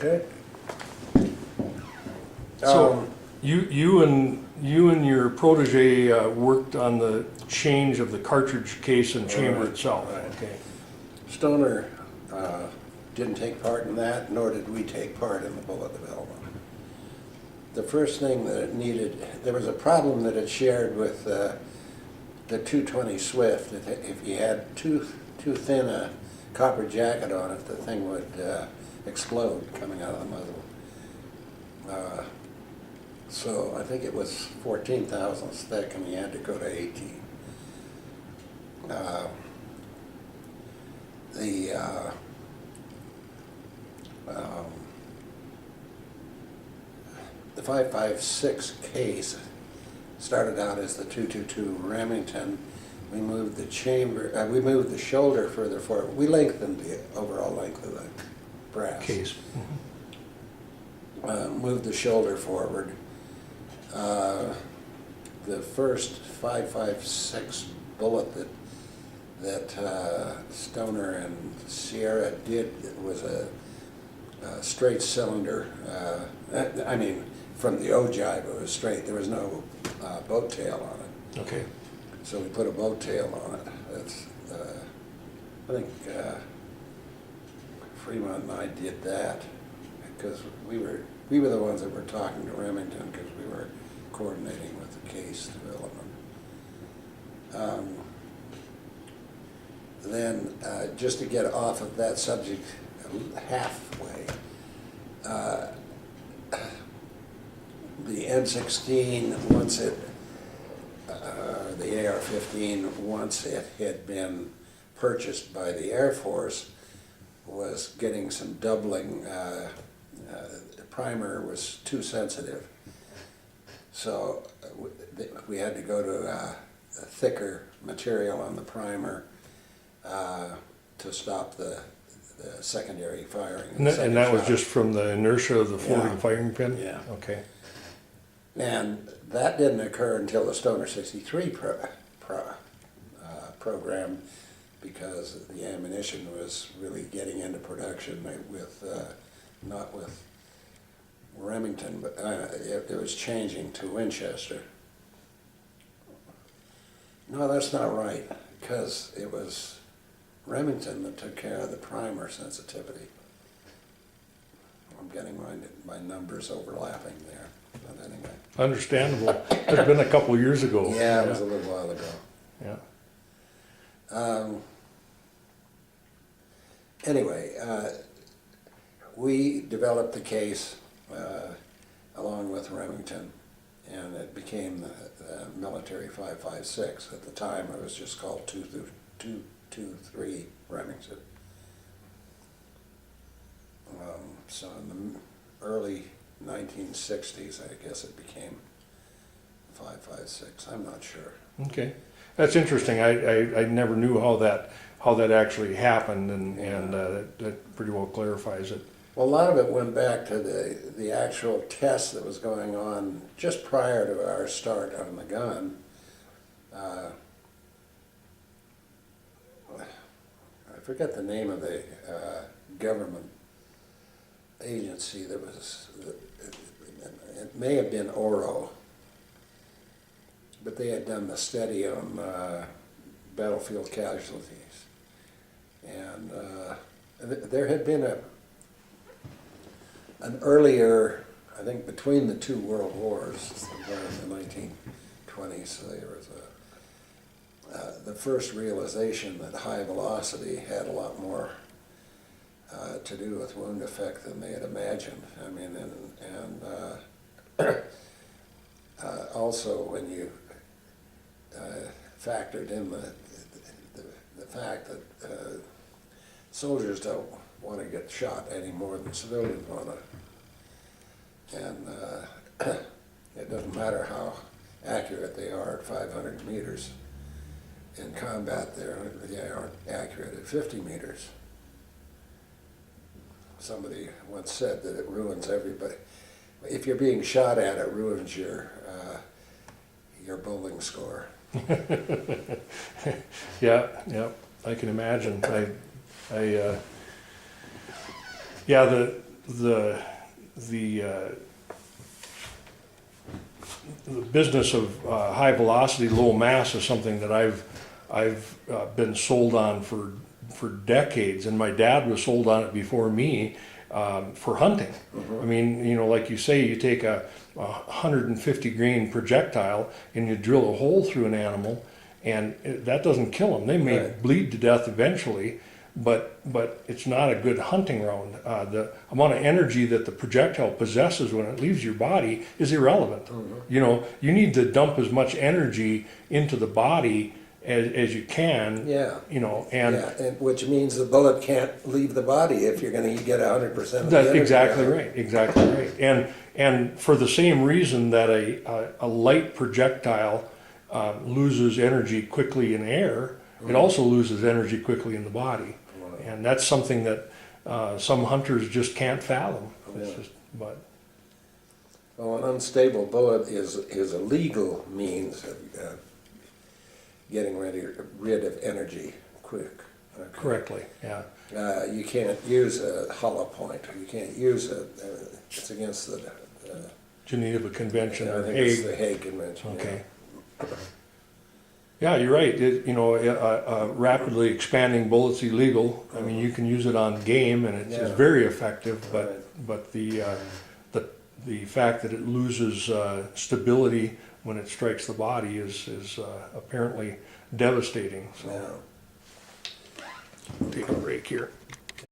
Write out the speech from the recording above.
Okay. So you and your protege worked on the change of the cartridge case and chamber Right, itself. right. Okay. Stoner didn't take part in that, nor did we take part in the bullet development. The first thing that it needed, there was a problem that it shared with the 220 Swift. If you had too thin a copper jacket on it, the thing would explode coming out of the muzzle. So I think it was 14 thousandths thick, and you had to go to 18. The 5.56 case started out as the 222 Remington. We moved the chamber, we moved the shoulder further forward. We lengthened the overall length of the brass. Case. Moved the shoulder forward. The first 5.56 bullet that Stoner and Sierra did was a straight cylinder. I mean, from the ogive, it was straight. There was no boat tail on it. Okay. So we put a boat tail on it. That's, I think Fremont and I did that because we were the ones that were talking to Remington because we were coordinating with the case development. Then, just to get off of that subject halfway, the N16, once it, the AR15, once it had been purchased by the Air Force, was getting some doubling. The primer was too sensitive. So we had to go to a thicker material on the primer to stop the secondary firing. And that was just from the inertia of the floating firing pin? Yeah. Okay. And that didn't occur until the Stoner 63 program, because the ammunition was really getting into production with, not with Remington, but it was changing to Winchester. No, that's not right, because it was Remington that took care of the primer sensitivity. I'm getting my numbers overlapping there, but anyway. Understandable. It's been a couple of years ago. Yeah, it was a little while ago. Yeah. Anyway, we developed the case along with Remington, and it became the military 5.56. At the time, it was just called 223 Remington. So in the early 1960s, I guess it became 5.56. I'm not sure. Okay. That's interesting. I never knew how that actually happened, and that pretty well clarifies it. Well, a lot of it went back to the actual test that was going on just prior to our start on the gun. I forget the name of the government agency that was, it may have been Oro, but they had done the study on battlefield casualties. And there had been an earlier, I think between the two world wars, in the 1920s, there was the first realization that high velocity had a lot more to do with wound effect than they had imagined. I mean, and also when you factored in the fact that soldiers don't want to get shot any more than civilians want to. And it doesn't matter how accurate they are at 500 meters. In combat, they aren't accurate at 50 meters. Somebody once said that it ruins everybody. If you're being shot at, it ruins your bowling score. Yeah, I can imagine. Yeah, the business of high velocity, low mass is something that I've been sold on for decades, and my dad was sold on it before me for hunting. I mean, you know, like you say, you take a 150 grain projectile and you drill a hole through an animal, and that doesn't kill them. They may bleed to death eventually, but it's not a good hunting round. The amount of energy that the projectile possesses when it leaves your body is irrelevant. You know, you need to dump as much energy into the body as you can. You know, and which means the bullet can't leave the body if you're going to get 100% of the that's energy. exactly right. Exactly right. And for the same reason that a light projectile loses energy quickly in air, it also loses energy quickly in the body. And that's something that some hunters just can't fathom. It's just, but Well, an unstable bullet is a legal means of getting rid of energy quick. Okay. correctly, yeah. You can't use a hollow point. You can't use it's against the Geneva Convention I or think it's the Hague. Hague Convention. Okay. Yeah, you're right. You know, rapidly expanding bullets illegal. I mean, you can use it on game, and it's very effective. But the fact that it loses stability when it strikes the body is apparently devastating. So, take a break here.